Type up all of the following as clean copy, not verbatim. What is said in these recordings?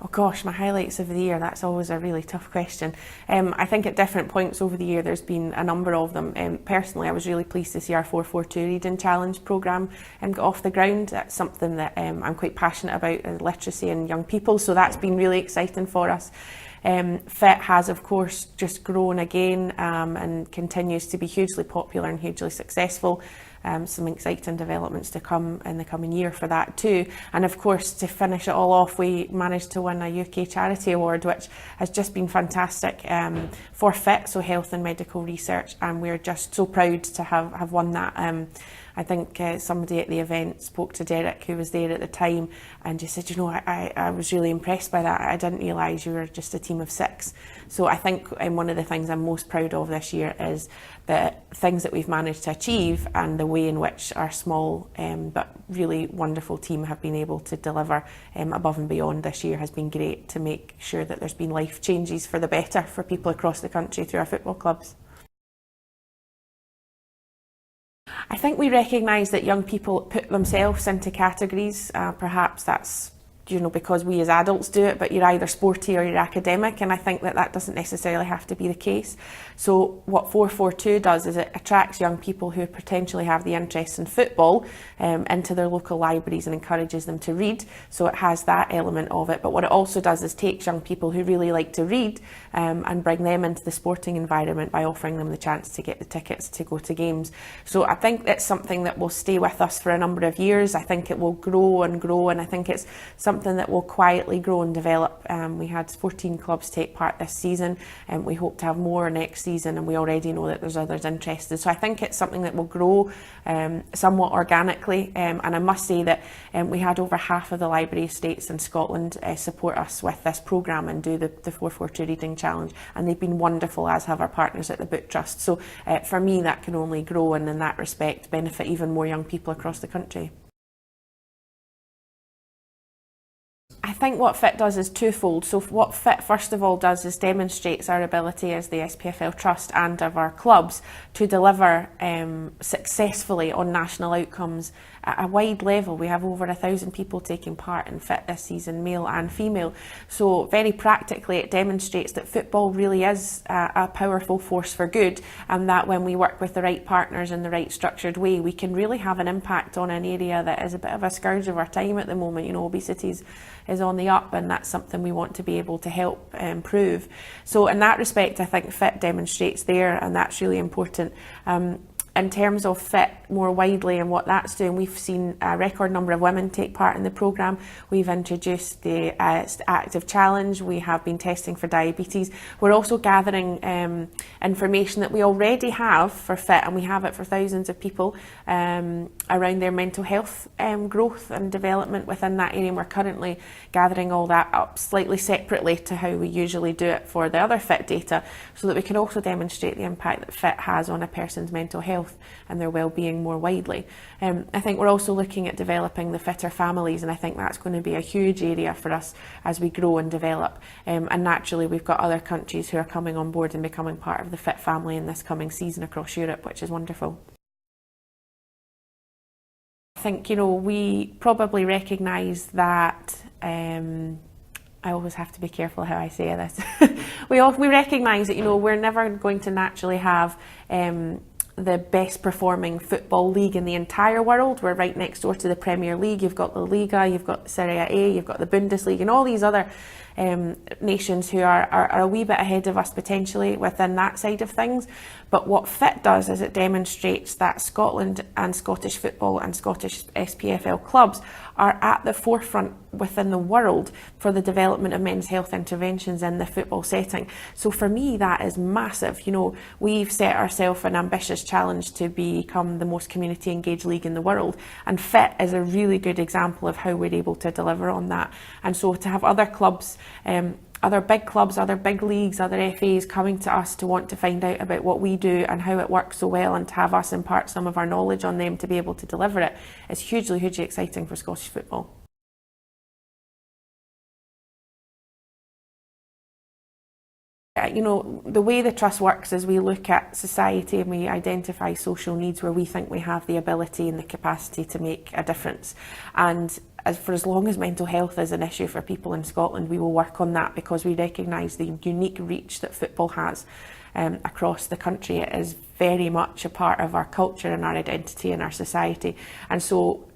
Oh gosh, my highlights of the year, that's always a really tough question. I think at different points over the year there's been a number of them. Personally, I was really pleased to see our 442 Reading Challenge programme get off the ground. That's something that I'm quite passionate about, literacy in young people, so that's been really exciting for us. FFIT has of course just grown again and continues to be hugely popular and hugely successful. Some exciting developments to come in the coming year for that too. And of course, to finish it all off, we managed to win a UK Charity Award, which has just been fantastic for FFIT, so health and medical research, and we're just so proud to have won that. I think somebody at the event spoke to Derek, who was there at the time, and just said, you know, I was really impressed by that. I didn't realise you were just a team of 6. So I think one of the things I'm most proud of this year is the things that we've managed to achieve and the way in which our small but really wonderful team have been able to deliver above and beyond this year has been great to make sure that there's been life changes for the better for people across the country through our football clubs. I think we recognise that young people put themselves into categories. Perhaps that's, you know, because we as adults do it, but you're either sporty or you're academic, and I think that that doesn't necessarily have to be the case. So what 442 does is it attracts young people who potentially have the interest in football into their local libraries and encourages them to read. So it has that element of it. But what it also does is takes young people who really like to read and bring them into the sporting environment by offering them the chance to get the tickets to go to games. So I think it's something that will stay with us for a number of years. I think it will grow, and I think it's something that will quietly grow and develop. We had 14 clubs take part this season, and we hope to have more next season, and we already know that there's others interested. So I think it's something that will grow somewhat organically, and I must say that we had over half of the library estates in Scotland support us with this programme and do the 442 Reading Challenge, and they've been wonderful, as have our partners at the Book Trust. So for me, that can only grow, and in that respect benefit even more young people across the country. I think what FFIT does is twofold. So what FFIT first of all does is demonstrates our ability as the SPFL Trust and of our clubs to deliver successfully on national outcomes at a wide level. We have over 1,000 people taking part in FFIT this season, male and female. So very practically it demonstrates that football really is a powerful force for good, and that when we work with the right partners in the right structured way, we can really have an impact on an area that is a bit of a scourge of our time at the moment. You know, obesity is on the up, and that's something we want to be able to help improve. So in that respect, I think FFIT demonstrates there, and that's really important. In terms of FFIT more widely and what that's doing, we've seen a record number of women take part in the programme. We've introduced the active challenge. We have been testing for diabetes. We're also gathering information that we already have for FFIT, and we have it for thousands of people around their mental health growth and development within that area. And we're currently gathering all that up slightly separately to how we usually do it for the other FFIT data, so that we can also demonstrate the impact that FFIT has on a person's mental health and their well-being more widely. I think we're also looking at developing the fitter families, and I think that's going to be a huge area for us as we grow and develop. And naturally we've got other countries who are coming on board and becoming part of the FFIT family in this coming season across Europe, which is wonderful. I think, you know, we probably recognise that I always have to be careful how I say this. we recognise that, you know, we're never going to naturally have the best performing football league in the entire world. We're right next door to the Premier League. You've got the Liga, you've got the Serie A, you've got the Bundesliga, and all these other nations who are a wee bit ahead of us potentially within that side of things. But what FFIT does is it demonstrates that Scotland and Scottish football and Scottish SPFL clubs are at the forefront within the world for the development of men's health interventions in the football setting. So for me, that is massive. You know, we've set ourselves an ambitious challenge to become the most community engaged league in the world, and FFIT is a really good example of how we're able to deliver on that. And so to have other clubs, other big clubs, other big leagues, other FAs coming to us to want to find out about what we do and how it works so well, and to have us impart some of our knowledge on them to be able to deliver it, is hugely, hugely exciting for Scottish football. You know, the way the Trust works is we look at society and we identify social needs where we think we have the ability and the capacity to make a difference. And for as long as mental health is an issue for people in Scotland, we will work on that, because we recognise the unique reach that football has across the country. It is very much a part of our culture and our identity and our society, and so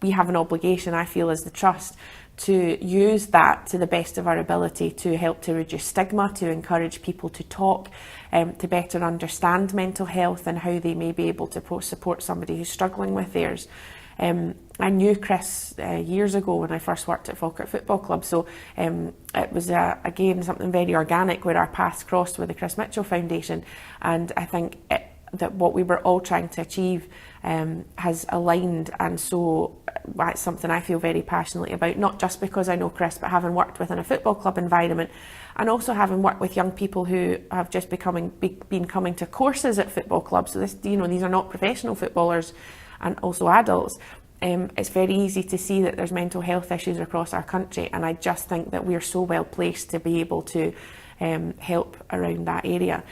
we have an obligation, I feel, as the Trust, to use that to the best of our ability to help to reduce stigma, to encourage people to talk, to better understand mental health and how they may be able to support somebody who's struggling with theirs. I knew Chris years ago when I first worked at Falkirk Football Club, so it was again something very organic where our paths crossed with the Chris Mitchell Foundation, and I think that what we were all trying to achieve has aligned, and so that's something I feel very passionately about, not just because I know Chris, but having worked within a football club environment, and also having worked with young people who have just been coming to courses at football clubs. So this, these are not professional footballers, and also adults. It's very easy to see that there's mental health issues across our country, and I just think that we're so well placed to be able to help around that area.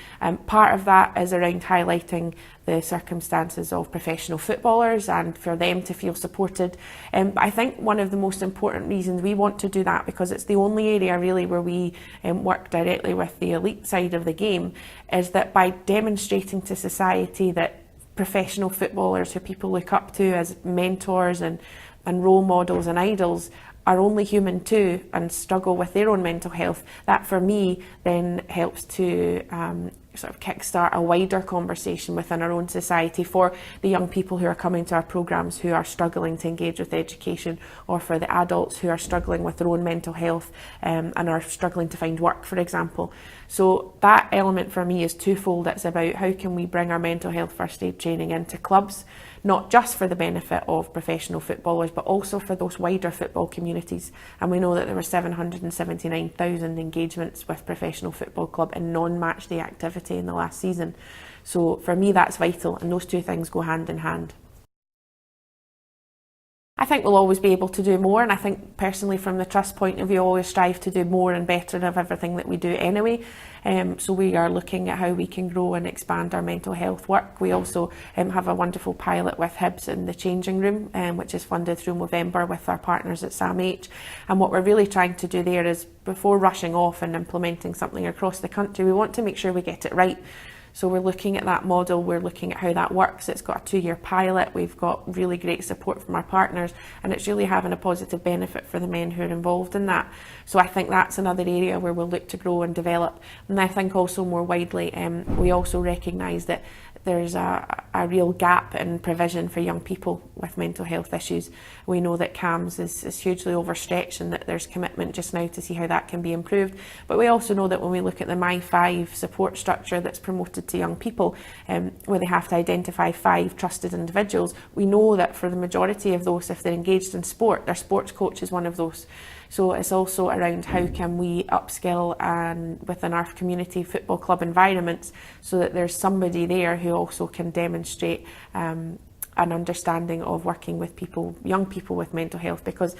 Part of that is around highlighting the circumstances of professional footballers and for them to feel supported. But I think one of the most important reasons we want to do that, because it's the only area really where we work directly with the elite side of the game, is that by demonstrating to society that professional footballers who people look up to as mentors and role models and idols are only human too and struggle with their own mental health, that for me then helps to sort of kickstart a wider conversation within our own society for the young people who are coming to our programmes who are struggling to engage with education, or for the adults who are struggling with their own mental health and are struggling to find work, for example. So that element for me is twofold. It's about how can we bring our mental health first aid training into clubs, not just for the benefit of professional footballers, but also for those wider football communities. And we know that there were 779,000 engagements with professional football club in non-match day activity in the last season. So for me, that's vital, and those two things go hand in hand. I think we'll always be able to do more, and I think personally from the Trust point of view, always strive to do more and better of everything that we do anyway. So we are looking at how we can grow and expand our mental health work. We also have a wonderful pilot with Hibs in the changing room, which is funded through Movember with our partners at SAMH. And what we're really trying to do there is, before rushing off and implementing something across the country, we want to make sure we get it right. So we're looking at that model, we're looking at how that works. It's got a 2-year pilot, we've got really great support from our partners, and it's really having a positive benefit for the men who are involved in that. So I think that's another area where we'll look to grow and develop. And I think also more widely, we also recognise that there's a real gap in provision for young people with mental health issues. We know that CAMHS is hugely overstretched, and that there's commitment just now to see how that can be improved. But we also know that when we look at the My5 support structure that's promoted to young people, where they have to identify 5 trusted individuals, we know that for the majority of those, if they're engaged in sport, their sports coach is one of those. So it's also around how can we upskill and within our community football club environments, so that there's somebody there who also can demonstrate an understanding of working with people, young people with mental health, because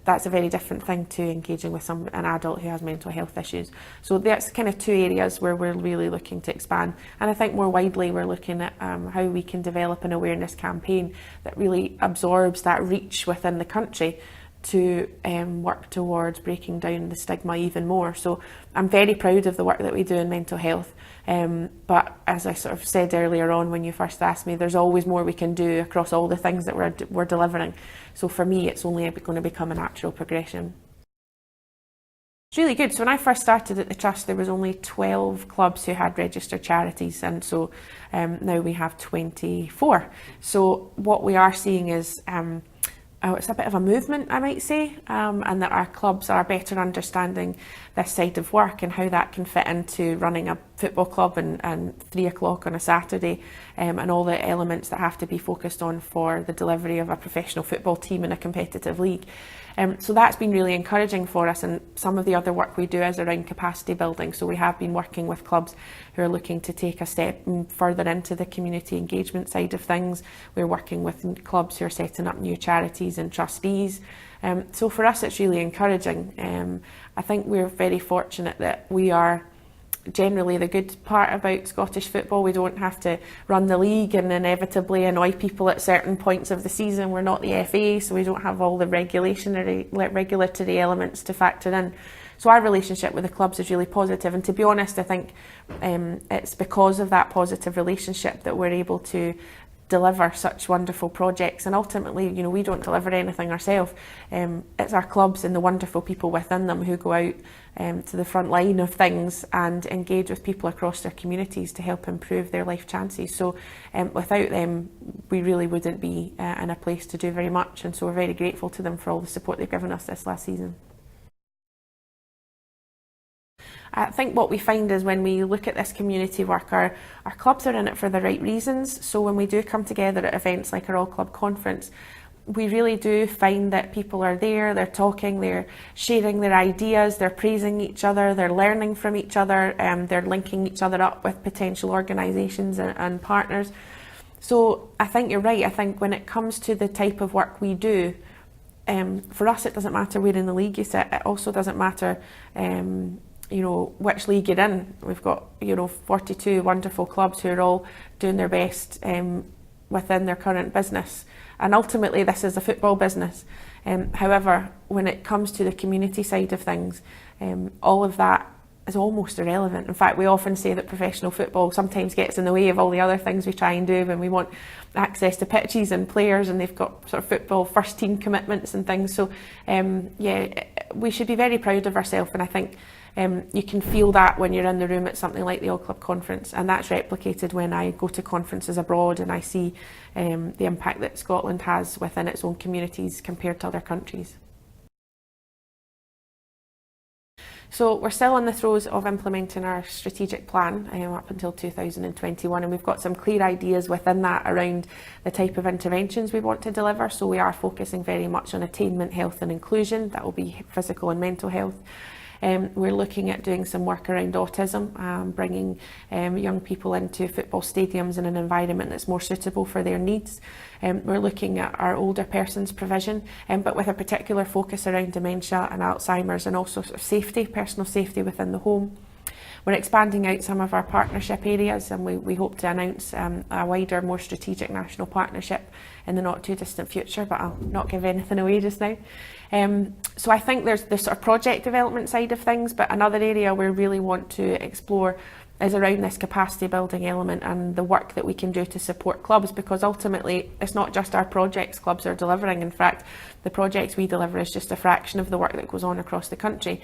that's a very different thing to engaging with an adult who has mental health issues. So that's kind of 2 areas where we're really looking to expand. And I think more widely we're looking at how we can develop an awareness campaign that really absorbs that reach within the country to work towards breaking down the stigma even more. So I'm very proud of the work that we do in mental health, but as I sort of said earlier on when you first asked me, there's always more we can do across all the things that we're delivering. So for me, it's only going to become a natural progression. It's really good. So when I first started at the Trust, there was only 12 clubs who had registered charities, and so now we have 24. So what we are seeing is it's a bit of a movement, I might say, and that our clubs are better understanding this side of work and how that can fit into running a football club and 3 o'clock on a Saturday, and all the elements that have to be focused on for the delivery of a professional football team in a competitive league. So that's been really encouraging for us, and some of the other work we do is around capacity building. So we have been working with clubs who are looking to take a step further into the community engagement side of things. We're working with clubs who are setting up new charities and trustees. So for us it's really encouraging. I think we're very fortunate that we are generally the good part about Scottish football. We don't have to run the league and inevitably annoy people at certain points of the season. We're not the FA, so we don't have all the regulatory elements to factor in. So our relationship with the clubs is really positive, and to be honest, I think it's because of that positive relationship that we're able to deliver such wonderful projects. And ultimately, you know, we don't deliver anything ourselves. It's our clubs and the wonderful people within them who go out to the front line of things and engage with people across their communities to help improve their life chances. So without them, we really wouldn't be in a place to do very much. And so we're very grateful to them for all the support they've given us this last season. I think what we find is when we look at this community work, our clubs are in it for the right reasons. So when we do come together at events like our All Club Conference, we really do find that people are there, they're talking, they're sharing their ideas, they're praising each other, they're learning from each other, they're linking each other up with potential organisations and partners. So I think you're right. I think when it comes to the type of work we do, for us it doesn't matter where in the league you sit. It also doesn't matter you know, which league you're in. We've got, you know, 42 wonderful clubs who are all doing their best within their current business. And ultimately this is a football business. However, when it comes to the community side of things, all of that is almost irrelevant. In fact, we often say that professional football sometimes gets in the way of all the other things we try and do when we want access to pitches and players, and they've got sort of football first team commitments and things. So yeah, we should be very proud of ourselves, and I think you can feel that when you're in the room at something like the All Club Conference, and that's replicated when I go to conferences abroad and I see the impact that Scotland has within its own communities compared to other countries. So we're still in the throes of implementing our strategic plan up until 2021, and we've got some clear ideas within that around the type of interventions we want to deliver. So we are focusing very much on attainment, health and inclusion. That will be physical and mental health. We're looking at doing some work around autism, bringing young people into football stadiums in an environment that's more suitable for their needs. We're looking at our older persons provision, but with a particular focus around dementia and Alzheimer's, and also sort of safety, personal safety within the home. We're expanding out some of our partnership areas, and we hope to announce a wider, more strategic national partnership in the not too distant future, but I'll not give anything away just now. So I think there's the sort of project development side of things, but another area we really want to explore is around this capacity building element and the work that we can do to support clubs, because ultimately it's not just our projects clubs are delivering. In fact, the projects we deliver is just a fraction of the work that goes on across the country.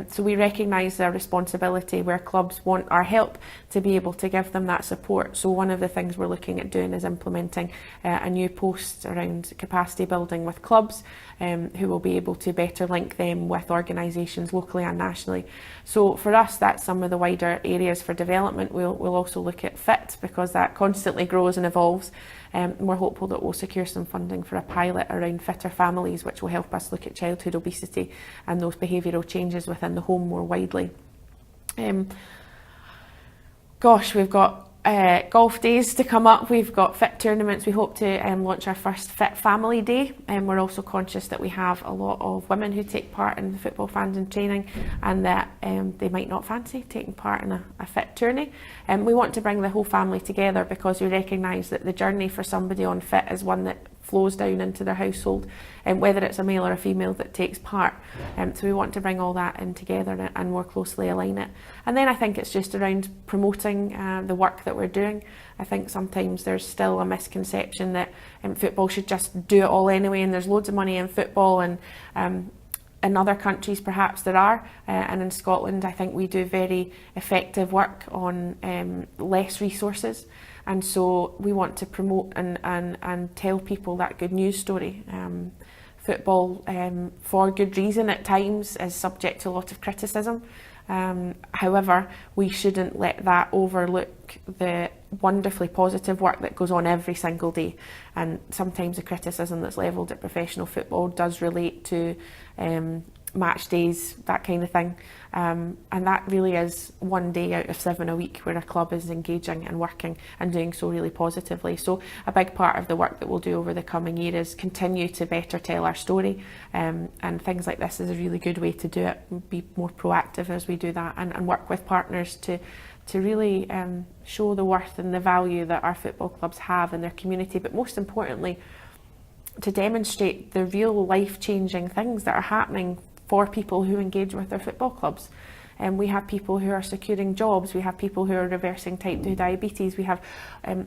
So we recognise our responsibility where clubs want our help to be able to give them that support. So one of the things we're looking at doing is implementing a new post around capacity building with clubs, who will be able to better link them with organisations locally and nationally. So for us, that's some of the wider areas for development. We'll also look at FFIT, because that constantly grows and evolves. We're hopeful that we'll secure some funding for a pilot around fitter families, which will help us look at childhood obesity and those behavioural changes within the home more widely. Gosh, we've got golf days to come up. We've got FIT tournaments. We hope to launch our first FIT Family Day, and we're also conscious that we have a lot of women who take part in the football fandom training, and that they might not fancy taking part in a FIT tourney. We want to bring the whole family together, because we recognise that the journey for somebody on FIT is one that flows down into their household, whether it's a male or a female that takes part. So we want to bring all that in together and more closely align it. And then I think it's just around promoting the work that we're doing. I think sometimes there's still a misconception that football should just do it all anyway, and there's loads of money in football, and in other countries perhaps there are, and in Scotland I think we do very effective work on less resources. And so we want to promote and tell people that good news story. Football, for good reason at times, is subject to a lot of criticism. However, we shouldn't let that overlook the wonderfully positive work that goes on every single day. And sometimes the criticism that's levelled at professional football does relate to match days, that kind of thing. And that really is 1 day out of 7 a week where a club is engaging and working and doing so really positively. So a big part of the work that we'll do over the coming year is continue to better tell our story, and things like this is a really good way to do it, be more proactive as we do that, and work with partners to really show the worth and the value that our football clubs have in their community, but most importantly to demonstrate the real life-changing things that are happening for people who engage with their football clubs. And we have people who are securing jobs, we have people who are reversing type 2 diabetes, we have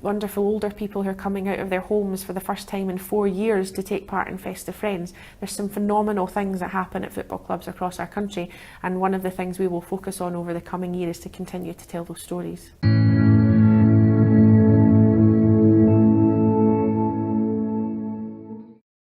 wonderful older people who are coming out of their homes for the first time in 4 years to take part in Festive Friends. There's some phenomenal things that happen at football clubs across our country, and one of the things we will focus on over the coming year is to continue to tell those stories.